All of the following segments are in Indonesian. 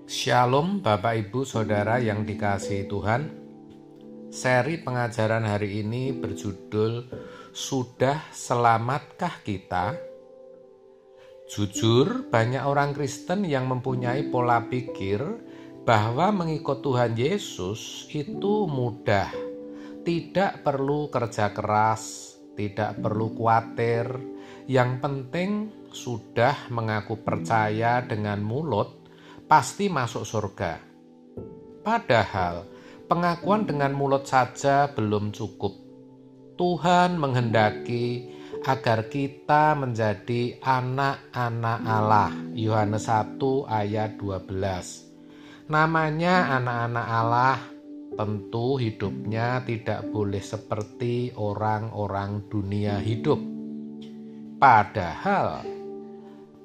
Shalom Bapak Ibu Saudara yang dikasihi Tuhan. Seri pengajaran hari ini berjudul Sudah Selamatkah Kita? Jujur, banyak orang Kristen yang mempunyai pola pikir bahwa mengikut Tuhan Yesus itu mudah. Tidak perlu kerja keras, tidak perlu khawatir. Yang penting sudah mengaku percaya dengan mulut pasti masuk surga. Padahal pengakuan dengan mulut saja belum cukup. Tuhan menghendaki agar kita menjadi anak-anak Allah. Yohanes 1 ayat 12. Namanya anak-anak Allah, tentu hidupnya tidak boleh seperti orang-orang dunia hidup. Padahal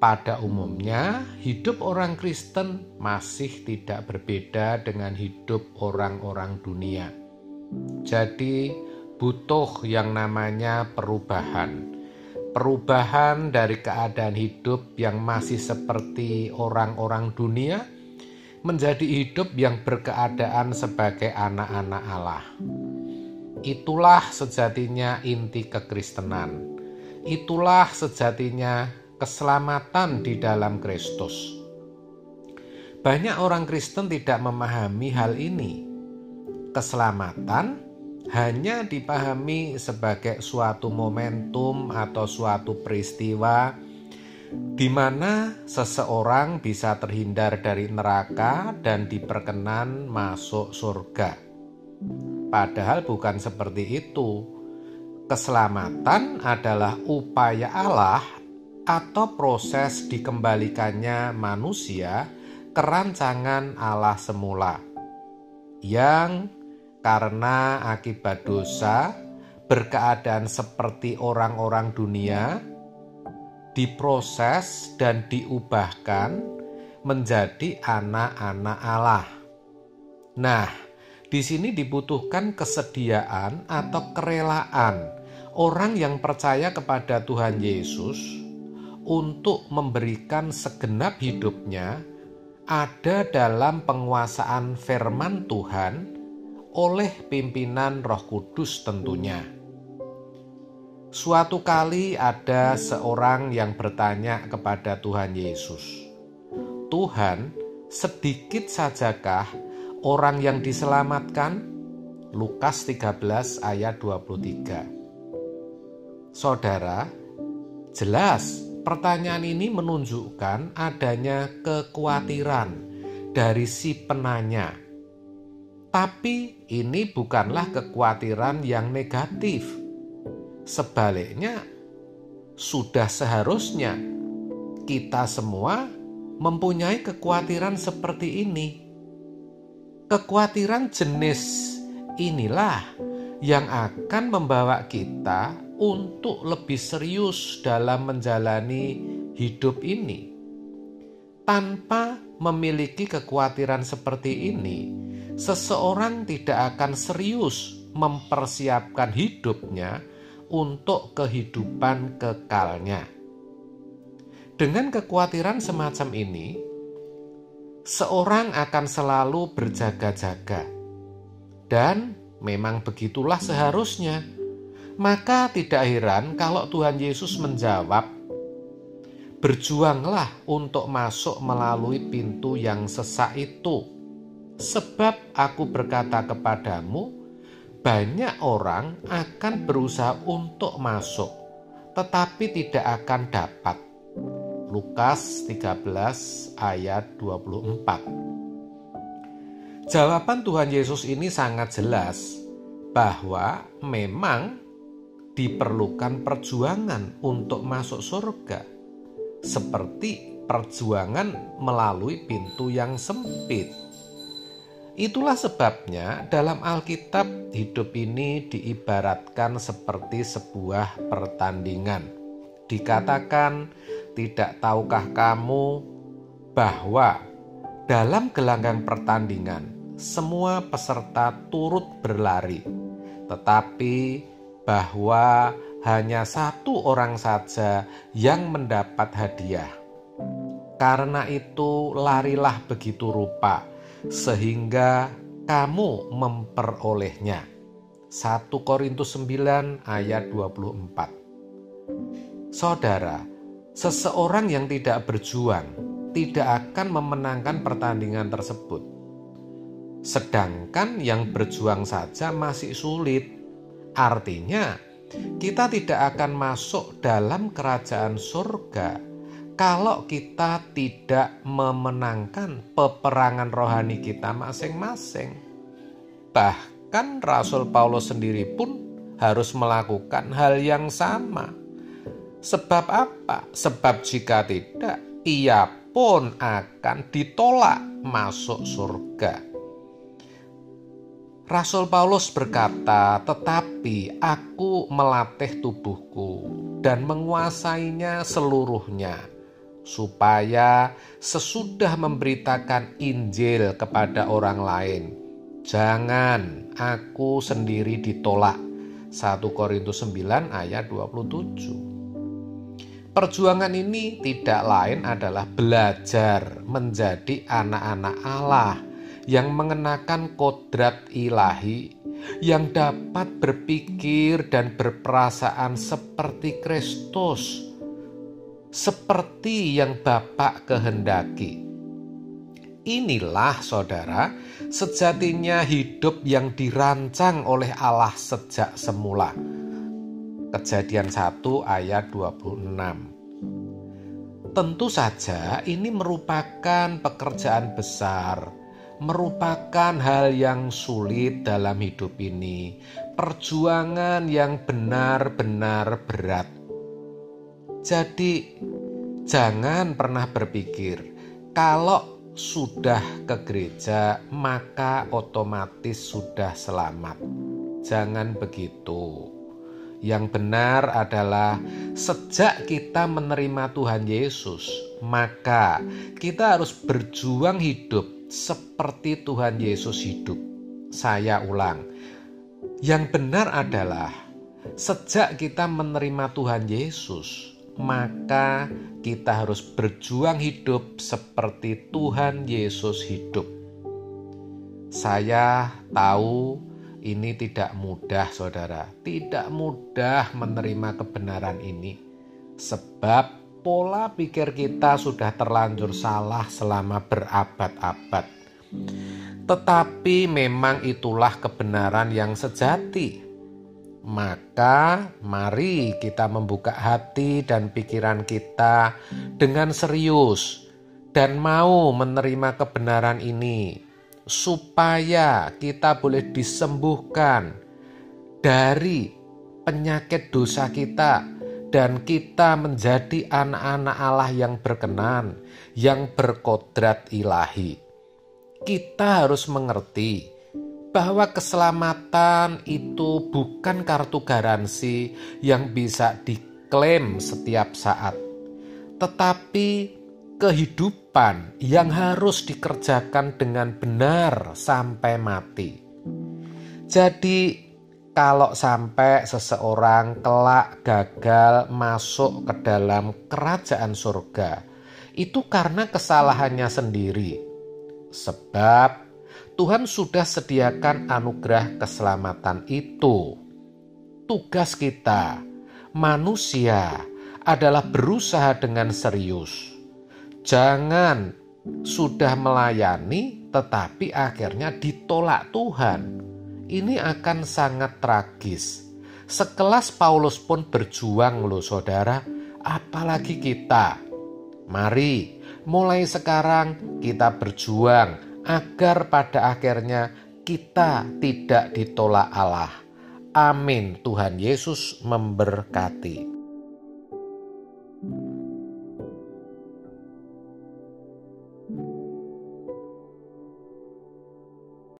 pada umumnya, hidup orang Kristen masih tidak berbeda dengan hidup orang-orang dunia. Jadi, butuh yang namanya perubahan. Perubahan dari keadaan hidup yang masih seperti orang-orang dunia menjadi hidup yang berkeadaan sebagai anak-anak Allah. Itulah sejatinya inti kekristenan. Itulah sejatinya keselamatan di dalam Kristus. Banyak orang Kristen tidak memahami hal ini. Keselamatan hanya dipahami sebagai suatu momentum atau suatu peristiwa di mana seseorang bisa terhindar dari neraka dan diperkenan masuk surga. Padahal bukan seperti itu. Keselamatan adalah upaya Allah atau proses dikembalikannya manusia ke rancangan Allah semula, yang karena akibat dosa berkeadaan seperti orang-orang dunia, diproses dan diubahkan menjadi anak-anak Allah. Nah, di sini dibutuhkan kesediaan atau kerelaan orang yang percaya kepada Tuhan Yesus untuk memberikan segenap hidupnya ada dalam penguasaan firman Tuhan oleh pimpinan Roh Kudus tentunya. Suatu kali ada seorang yang bertanya kepada Tuhan Yesus, "Tuhan, sedikit sajakah orang yang diselamatkan?" Lukas 13 ayat 23. Saudara, jelas pertanyaan ini menunjukkan adanya kekhawatiran dari si penanya. Tapi ini bukanlah kekhawatiran yang negatif. Sebaliknya, sudah seharusnya kita semua mempunyai kekhawatiran seperti ini. Kekhawatiran jenis inilah yang akan membawa kita untuk lebih serius dalam menjalani hidup ini. Tanpa memiliki kekhawatiran seperti ini, seseorang tidak akan serius mempersiapkan hidupnya untuk kehidupan kekalnya. Dengan kekhawatiran semacam ini, seorang akan selalu berjaga-jaga. Dan memang begitulah seharusnya. Maka tidak heran kalau Tuhan Yesus menjawab, "Berjuanglah untuk masuk melalui pintu yang sesak itu. Sebab aku berkata kepadamu, banyak orang akan berusaha untuk masuk, tetapi tidak akan dapat." Lukas 13 ayat 24. Jawaban Tuhan Yesus ini sangat jelas bahwa memang diperlukan perjuangan untuk masuk surga, seperti perjuangan melalui pintu yang sempit. Itulah sebabnya dalam Alkitab hidup ini diibaratkan seperti sebuah pertandingan. Dikatakan, "Tidak tahukah kamu bahwa dalam gelanggang pertandingan semua peserta turut berlari, tetapi bahwa hanya satu orang saja yang mendapat hadiah. Karena itu larilah begitu rupa, sehingga kamu memperolehnya. 1 Korintus 9 ayat 24. Saudara, seseorang yang tidak berjuang tidak akan memenangkan pertandingan tersebut. Sedangkan yang berjuang saja masih sulit. Artinya, kita tidak akan masuk dalam kerajaan surga kalau kita tidak memenangkan peperangan rohani kita masing-masing. Bahkan Rasul Paulus sendiri pun harus melakukan hal yang sama. Sebab apa? Sebab jika tidak, ia pun akan ditolak masuk surga. Rasul Paulus berkata, "Tetapi aku melatih tubuhku dan menguasainya seluruhnya, supaya sesudah memberitakan Injil kepada orang lain, jangan aku sendiri ditolak." 1 Korintus 9 ayat 27. Perjuangan ini tidak lain adalah belajar menjadi anak-anak Allah yang mengenakan kodrat ilahi, yang dapat berpikir dan berperasaan seperti Kristus, seperti yang Bapa kehendaki. Inilah saudara, sejatinya hidup yang dirancang oleh Allah sejak semula. Kejadian 1 ayat 26. Tentu saja ini merupakan pekerjaan besar, merupakan hal yang sulit dalam hidup ini, perjuangan yang benar-benar berat. Jadi jangan pernah berpikir kalau sudah ke gereja maka otomatis sudah selamat. Jangan begitu. Yang benar adalah sejak kita menerima Tuhan Yesus, maka kita harus berjuang hidup seperti Tuhan Yesus hidup. Saya ulang, yang benar adalah sejak kita menerima Tuhan Yesus, maka kita harus berjuang hidup seperti Tuhan Yesus hidup. Saya tahu ini tidak mudah, saudara. Tidak mudah menerima kebenaran ini. Sebab pola pikir kita sudah terlanjur salah selama berabad-abad. Tetapi memang itulah kebenaran yang sejati. Maka mari kita membuka hati dan pikiran kita dengan serius dan mau menerima kebenaran ini, supaya kita boleh disembuhkan dari penyakit dosa kita dan kita menjadi anak-anak Allah yang berkenan, yang berkodrat ilahi. Kita harus mengerti bahwa keselamatan itu bukan kartu garansi yang bisa diklaim setiap saat, tetapi kehidupan yang harus dikerjakan dengan benar sampai mati. Jadi kalau sampai seseorang kelak gagal masuk ke dalam kerajaan surga, itu karena kesalahannya sendiri. Sebab Tuhan sudah sediakan anugerah keselamatan itu. Tugas kita, manusia, adalah berusaha dengan serius. Jangan sudah melayani tetapi akhirnya ditolak Tuhan. Ini akan sangat tragis. Sekelas Paulus pun berjuang loh saudara, apalagi kita. Mari mulai sekarang kita berjuang agar pada akhirnya kita tidak ditolak Allah. Amin. Tuhan Yesus memberkati.